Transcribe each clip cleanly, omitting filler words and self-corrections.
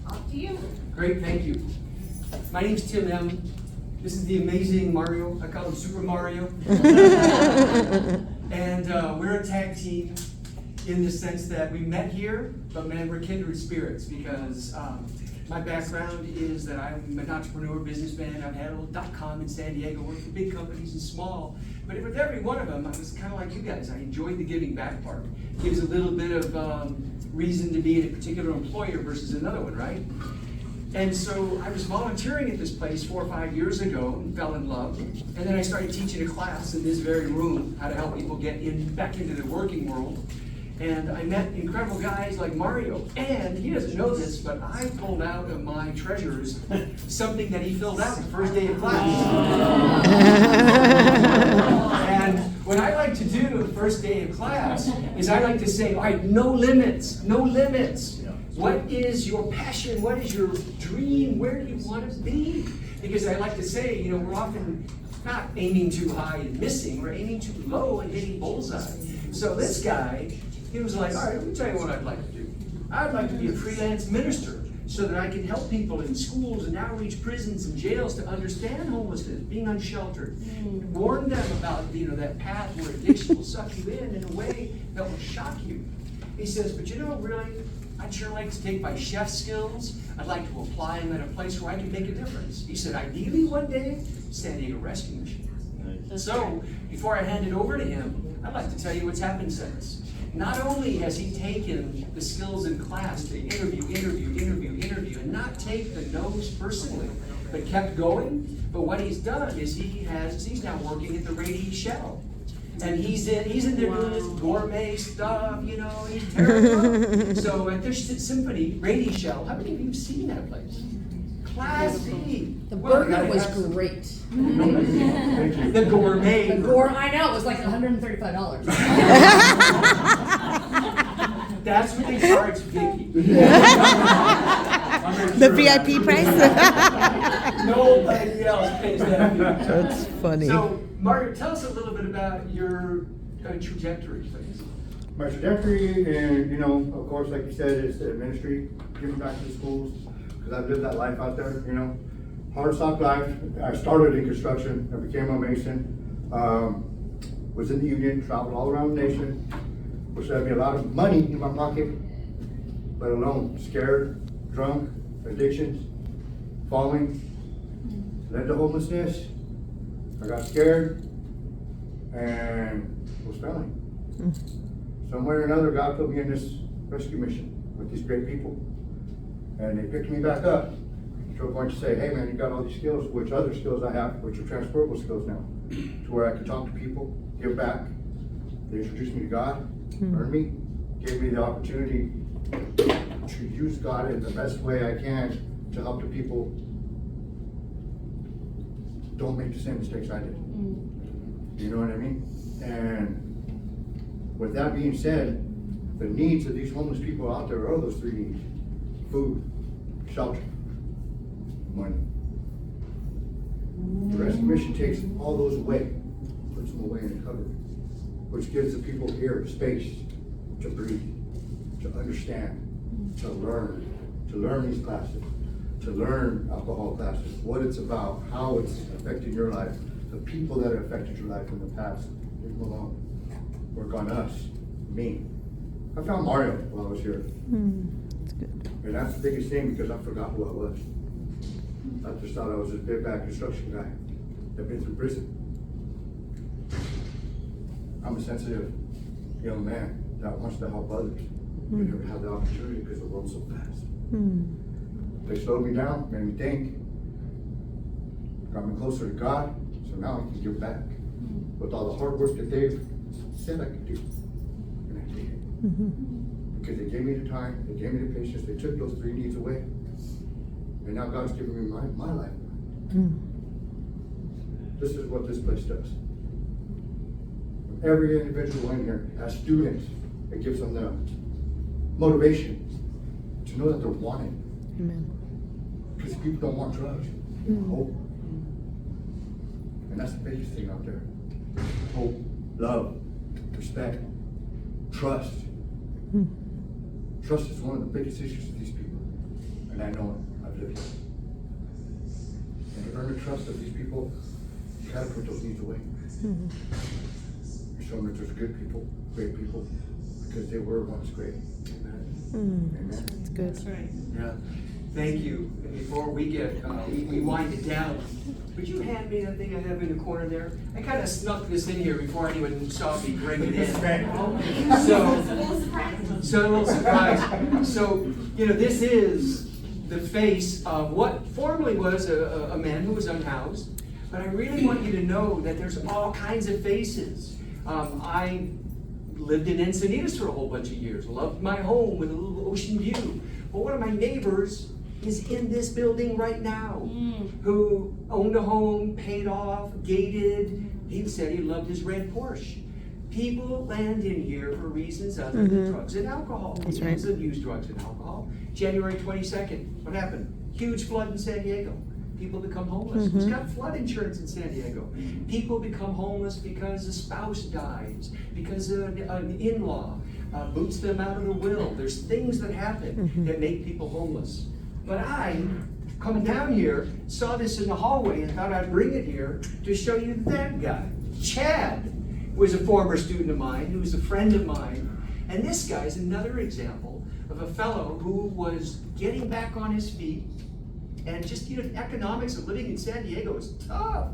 Off to you. Great, thank you. My name's Tim M. This is the amazing Mario. I call him Super Mario. And we're a tag team in the sense that we met here, but man, we're kindred spirits because my background is that I'm an entrepreneur, businessman. I've had a little .com in San Diego, worked for big companies and small. But with every one of them, I was kind of like you guys. I enjoyed the giving back part. Gives a little bit of reason to be at a particular employer versus another one, right? And so I was volunteering at this place 4 or 5 years ago and fell in love. And then I started teaching a class in this very room how to help people get back into the working world. And I met incredible guys like Mario. And he doesn't know this, but I pulled out of my treasures something that he filled out the first day of class. And what I like to do the first day of class is I like to say, all right, no limits, no limits. What is your passion? What is your dream? Where do you want to be? Because I like to say, you know, we're often not aiming too high and missing. We're aiming too low and hitting bullseye. So this guy, he was like, all right, let me tell you what I'd like to do. I'd like to be a freelance minister so that I can help people in schools and outreach prisons and jails to understand homelessness, being unsheltered, warn them about, you know, that path where addiction will suck you in a way that will shock you. He says, but you know, really, I'd sure like to take my chef skills. I'd like to apply them at a place where I can make a difference. He said, ideally one day, San Diego Rescue Mission. Nice. So, before I hand it over to him, I'd like to tell you what's happened since. Not only has he taken the skills in class to interview, and not take the no's personally, but kept going, but what he's done is he's now working at the Rady Shell. And he's in there doing this gourmet stuff, you know, and he's terrible. So at this symphony, Rady Shell, how many of you have seen that place? Classy. The burger was great. The gourmet. I know, it was like $135. That's what they charge Vicky. The VIP price? Nobody else pays that fee. That's funny. So, Mario, tell us a little bit about your trajectory, please. My trajectory, and you know, of course, like you said, is the ministry, giving back to the schools, because I've lived that life out there, you know. Hard sock life. I started in construction. I became a mason. Was in the union, traveled all around the nation, which had me a lot of money in my pocket, but alone, scared, drunk, addictions, falling, led to homelessness. I got scared and was failing. Somewhere or another, God put me in this rescue mission with these great people. And they picked me back up to a point to say, hey man, you got all these skills, which other skills I have, which are transferable skills now, to where I could talk to people, give back. They introduced me to God, learned me, gave me the opportunity to use God in the best way I can to help the people don't make the same mistakes I did. You know what I mean? And with that being said, the needs of these homeless people out there are those 3 needs: food, shelter, money. The rescue mission takes all those away, puts them away in a cupboard, which gives the people here space to breathe, to understand, to learn these classes, to learn alcohol classes, what it's about, how it's affecting your life, the people that have affected your life in the past. Leave them alone. Work on us, me. I found Mario while I was here. That's good. And that's the biggest thing, because I forgot who I was. I just thought I was a big bad construction guy that been through prison. I'm a sensitive young man that wants to help others. We never have the opportunity because the world's so fast. They slowed me down, made me think, got me closer to God, so now I can give back with all the hard work that they've said I could do. And I did it. Because they gave me the time, they gave me the patience, they took those 3 needs away. And now God's giving me my life. This is what this place does. Every individual in here, as students, it gives them the motivation to know that they're wanted. Amen. Because people don't want drugs, they want hope. And that's the biggest thing out there. Hope, love, respect, trust. Trust is one of the biggest issues with these people. And I know it, I've lived it. And to earn the trust of these people, you gotta put those needs away. Mhm. You show them that there's good people, great people, because they were once great. Mm. Amen. That's good. That's right. Yeah, thank you. Before we get, we wind it down, would you hand me that thing I have in the corner there? I kind of snuck this in here before anyone saw me bring it in. So, a little surprise. So, you know, this is the face of what formerly was a man who was unhoused. But I really want you to know that there's all kinds of faces. I lived in Encinitas for a whole bunch of years. Loved my home with a little ocean view. But one of my neighbors is in this building right now, who owned a home, paid off, gated. He said he loved his red Porsche. People land in here for reasons other than drugs and alcohol. That's right. Reasons of use drugs and alcohol. January 22nd, what happened? Huge flood in San Diego. People become homeless. Who's got flood insurance in San Diego? People become homeless because a spouse dies, because an in-law boots them out of the will. There's things that happen that make people homeless. But I, coming down here, saw this in the hallway and thought I'd bring it here to show you that guy. Chad was a former student of mine, who was a friend of mine. And this guy's another example of a fellow who was getting back on his feet. And just, you know, economics of living in San Diego is tough,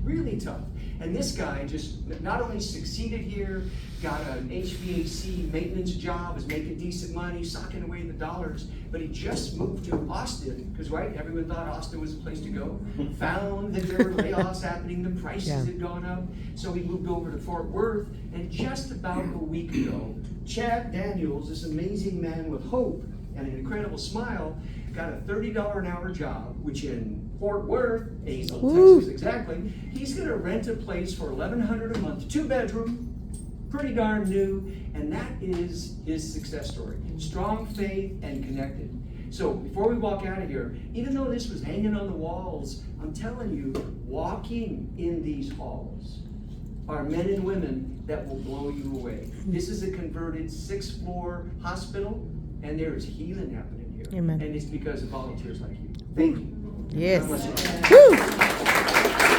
really tough. And this guy just not only succeeded here, got an HVAC maintenance job, was making decent money, socking away the dollars, but he just moved to Austin, because right, everyone thought Austin was the place to go. Found that there were layoffs happening, the prices had gone up, so he moved over to Fort Worth, and just about a week ago, Chad Daniels, this amazing man with hope and an incredible smile, got a $30 an hour job, which in Fort Worth, Azle, Texas exactly, he's gonna rent a place for $1,100 a month, 2-bedroom, pretty darn new, and that is his success story. Strong faith and connected. So before we walk out of here, even though this was hanging on the walls, I'm telling you, walking in these halls are men and women that will blow you away. This is a converted 6th-floor hospital, and there is healing happening here. Amen. And it's because of volunteers like you. Thank you. Yes. God bless you. Woo!